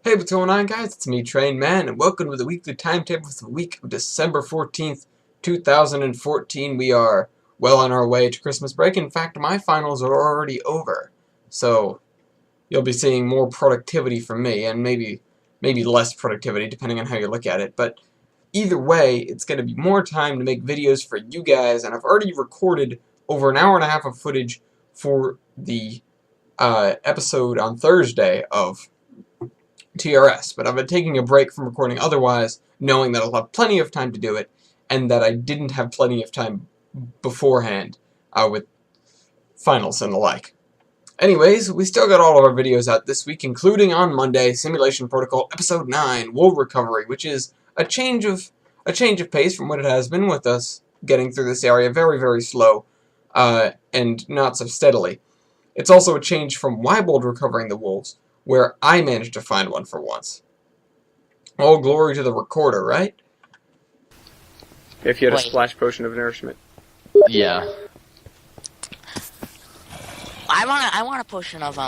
Hey, what's going on, guys? It's me, Train Man, and welcome to the weekly timetable for the week of December 14th, 2014. We are well on our way to Christmas break. In fact, my finals are already over, so you'll be seeing more productivity from me, and maybe less productivity, depending on how you look at it. But either way, it's going to be more time to make videos for you guys, and I've already recorded over an hour and a half of footage for the episode on Thursday of TRS, but I've been taking a break from recording otherwise, knowing that I'll have plenty of time to do it, and that I didn't have plenty of time beforehand with finals and the like. Anyways, we still got all of our videos out this week, including on Monday, Simulation Protocol Episode 9, Wool Recovery, which is a change of pace from what it has been with us getting through this area very, very slow, and not so steadily. It's also a change from Wybold recovering the wolves, where I managed to find one for once. All glory to the recorder, right? If you had a splash potion of nourishment. Yeah. I want a potion of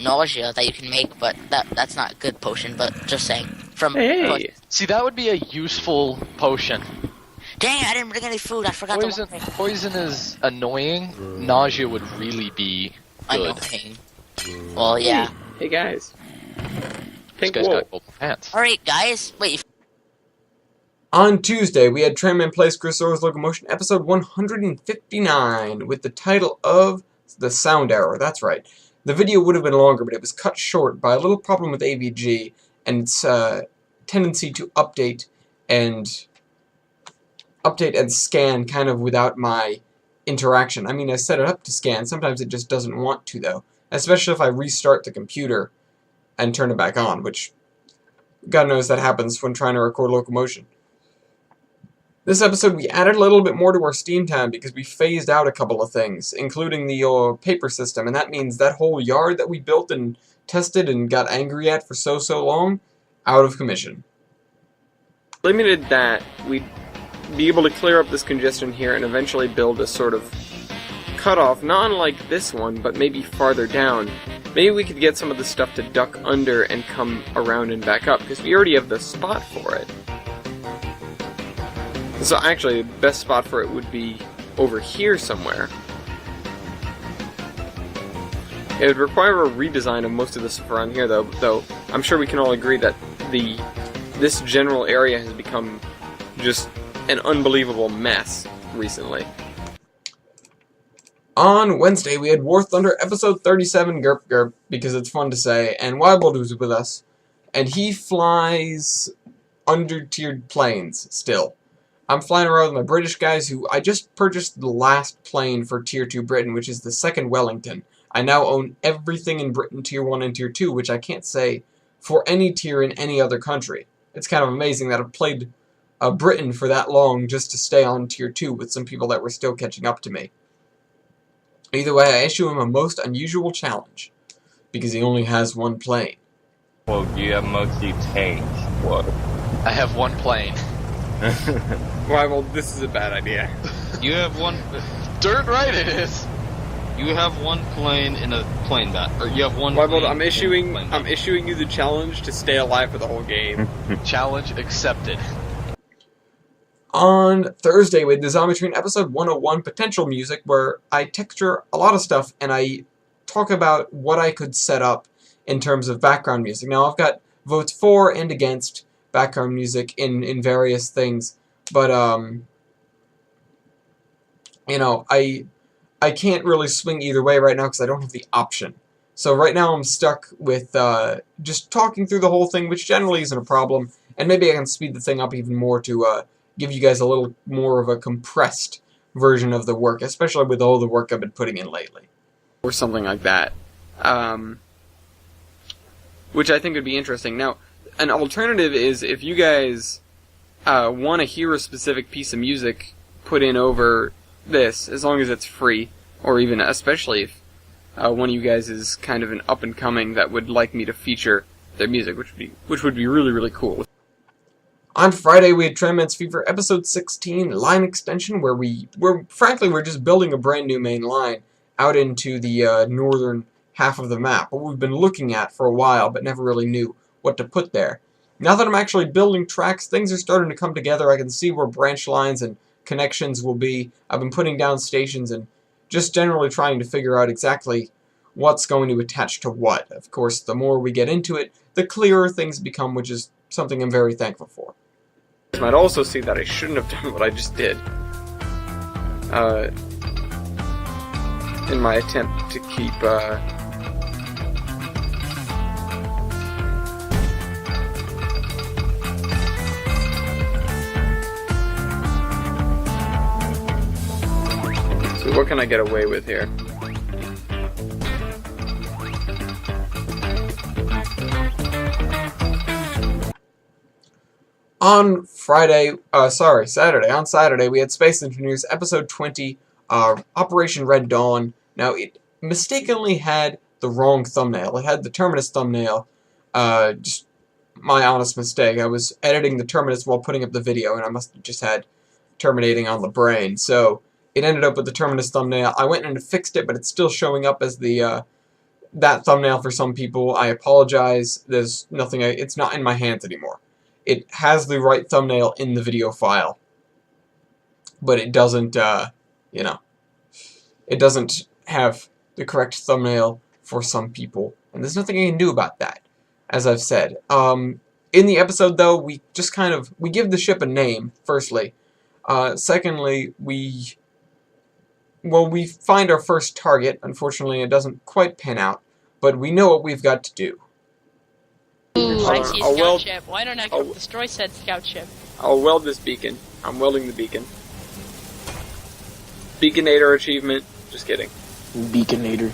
nausea that you can make, but that's not a good potion. But just saying, Hey, see, that would be a useful potion. Dang, I didn't bring any food. I forgot Poison. Poison is annoying. Nausea would really be good. Annoying. Well, yeah. Hey guys. This guy's got golden pants. Alright, guys. Wait. On Tuesday, we had Trainman Plays Chrysaor's Locomotion episode 159 with the title of The Sound Error. That's right. The video would have been longer, but it was cut short by a little problem with AVG and its tendency to update and scan kind of without my interaction. I mean, I set it up to scan. Sometimes it just doesn't want to, though. Especially if I restart the computer and turn it back on, which God knows that happens when trying to record Locomotion. This episode we added a little bit more to our Steam time because we phased out a couple of things, including the paper system, and that means that whole yard that we built and tested and got angry at for so long, out of commission. Limited that, we'd be able to clear up this congestion here and eventually build a sort of cutoff, not unlike this one, but maybe farther down. Maybe we could get some of the stuff to duck under and come around and back up, because we already have the spot for it. So actually, the best spot for it would be over here somewhere. It would require a redesign of most of the stuff around here, though I'm sure we can all agree that this general area has become just an unbelievable mess recently. On Wednesday, we had War Thunder episode 37, Gerp Gerp, because it's fun to say, and Wybold was with us, and he flies under-tiered planes still. I'm flying around with my British guys, who I just purchased the last plane for Tier 2 Britain, which is the second Wellington. I now own everything in Britain, Tier 1 and Tier 2, which I can't say for any tier in any other country. It's kind of amazing that I've played Britain for that long just to stay on Tier 2 with some people that were still catching up to me. Either way, I issue him a most unusual challenge, because he only has one plane. Well, you have mostly tanks. What? I have one plane. Well, this is a bad idea. You have one. Dirt right it is. You have one plane in a plane bat, or you have one. Wybold, I'm issuing you the challenge to stay alive for the whole game. Challenge accepted. On Thursday, we had the Zombie Train episode 101 potential music, where I texture a lot of stuff and I talk about what I could set up in terms of background music. Now, I've got votes for and against background music in various things, but you know, I can't really swing either way right now because I don't have the option. So right now I'm stuck with just talking through the whole thing, which generally isn't a problem, and maybe I can speed the thing up even more to give you guys a little more of a compressed version of the work, especially with all the work I've been putting in lately. Or something like that. Which I think would be interesting. Now, an alternative is if you guys want to hear a specific piece of music put in over this, as long as it's free, or even especially if one of you guys is kind of an up-and-coming that would like me to feature their music, which would be really, really cool. On Friday, we had Trainman's Fever episode 16, line extension, where we're just building a brand new main line out into the northern half of the map, what we've been looking at for a while, but never really knew what to put there. Now that I'm actually building tracks, things are starting to come together. I can see where branch lines and connections will be. I've been putting down stations and just generally trying to figure out exactly what's going to attach to what. Of course, the more we get into it, the clearer things become, which is something I'm very thankful for. You might also see that I shouldn't have done what I just did. In my attempt to keep, so what can I get away with here? On Saturday. On Saturday, we had Space Engineers Episode 20, Operation Red Dawn. Now, it mistakenly had the wrong thumbnail. It had the Terminus thumbnail. Just my honest mistake. I was editing the Terminus while putting up the video, and I must have just had terminating on the brain. So, it ended up with the Terminus thumbnail. I went in and fixed it, but it's still showing up as the, that thumbnail for some people. I apologize. There's nothing, it's not in my hands anymore. It has the right thumbnail in the video file, but it doesn't, you know, it doesn't have the correct thumbnail for some people, and there's nothing I can do about that, as I've said. In the episode, though, we just we give the ship a name, firstly. Secondly, we find our first target. Unfortunately, it doesn't quite pan out, but we know what we've got to do. Ooh, I see a scout ship. Why don't I destroy said scout ship? I'll weld this beacon. I'm welding the beacon. Beaconator achievement. Just kidding. Beaconator.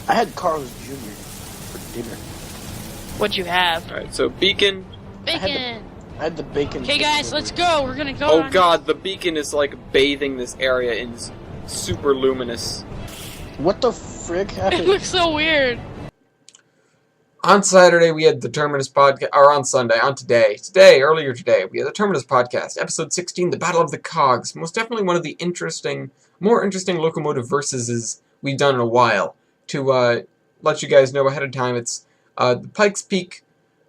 I had Carl's Jr. for dinner. What'd you have? Alright, so beacon. Bacon! I had the bacon. Okay, guys, let's go. We're gonna go. Oh god, the beacon is like bathing this area in super luminous. What the frick happened? It looks so weird. On Saturday, we had the Terminus podcast, or on Sunday, earlier today, we had the Terminus podcast, episode 16, The Battle of the Cogs. Most definitely one of the more interesting locomotive versuses we've done in a while. To let you guys know ahead of time, it's the Pikes Peak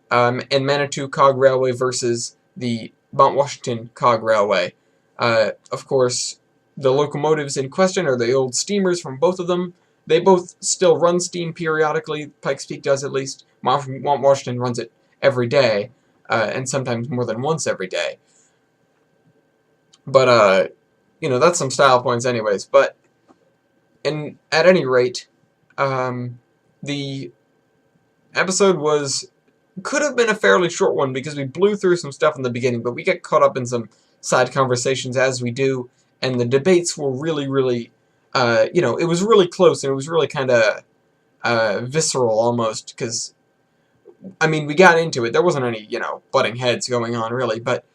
and Manitou Cog Railway versus the Mount Washington Cog Railway. Of course, the locomotives in question are the old steamers from both of them. They both still run steam periodically. Pikes Peak does at least. Mount Washington runs it every day, and sometimes more than once every day. But, you know, that's some style points anyways. But, at any rate, the episode could have been a fairly short one because we blew through some stuff in the beginning, but we get caught up in some side conversations as we do, and the debates were really, really... you know, it was really close, and it was really kind of visceral almost, because, I mean, we got into it. There wasn't any, you know, butting heads going on, really, but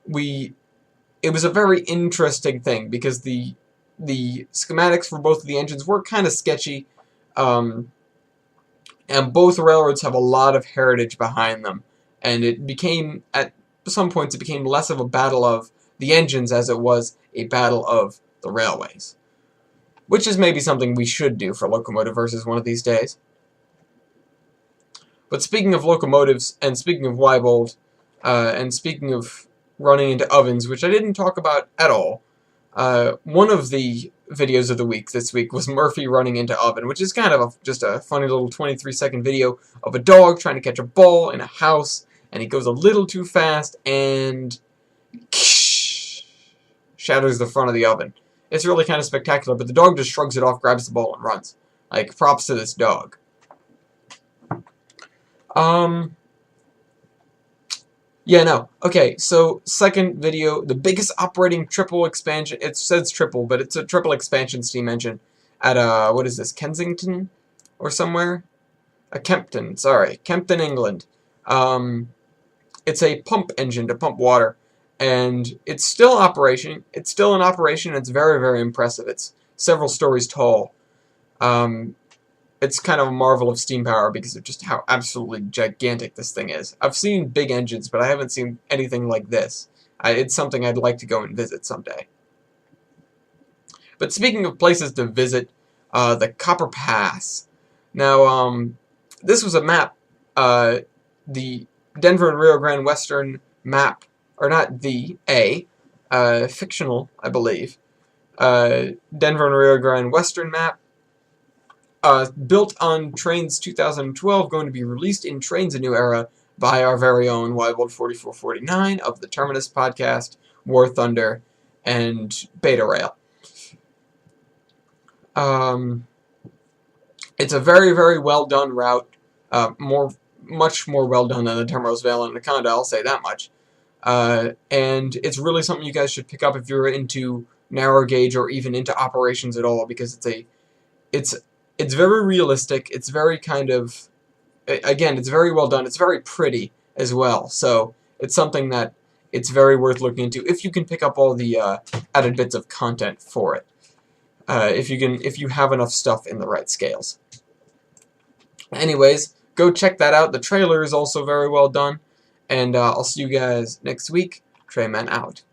it was a very interesting thing, because the schematics for both of the engines were kind of sketchy, and both railroads have a lot of heritage behind them, and it became, at some points, it became less of a battle of the engines as it was a battle of the railways. Which is maybe something we should do for Locomotive Versus one of these days. But speaking of locomotives, and speaking of Weibold, and speaking of running into ovens, which I didn't talk about at all, one of the videos of the week this week was Murphy running into oven, which is kind of just a funny little 23-second video of a dog trying to catch a ball in a house, and he goes a little too fast, and shatters the front of the oven. It's really kind of spectacular, but the dog just shrugs it off, grabs the ball, and runs. Like, props to this dog. Yeah, no. Okay, so second video, the biggest operating triple expansion, it says triple, but it's a triple expansion steam engine at, what is this, Kensington? Or somewhere? Kempton, sorry. Kempton, England. It's a pump engine to pump water. And it's still in operation. It's very, very impressive. It's several stories tall. It's kind of a marvel of steam power because of just how absolutely gigantic this thing is. I've seen big engines, but I haven't seen anything like this. It's something I'd like to go and visit someday. But speaking of places to visit, the Copper Pass. Now, this was a map. The Denver and Rio Grande Western map, or not the, fictional, I believe, Denver and Rio Grande Western map, built on Trains 2012, going to be released in Trains A New Era by our very own Wildwood4449 of the Terminus podcast, War Thunder, and Beta Rail. It's a very, very well done route. Much more well done than the Termos Vale and Anaconda, I'll say that much. And it's really something you guys should pick up if you're into narrow gauge or even into operations at all, because it's very realistic. It's very kind of, again, it's very well done. It's very pretty as well. So it's something that it's very worth looking into if you can pick up all the added bits of content for it. If you have enough stuff in the right scales. Anyways, go check that out. The trailer is also very well done. And I'll see you guys next week. Trayman out.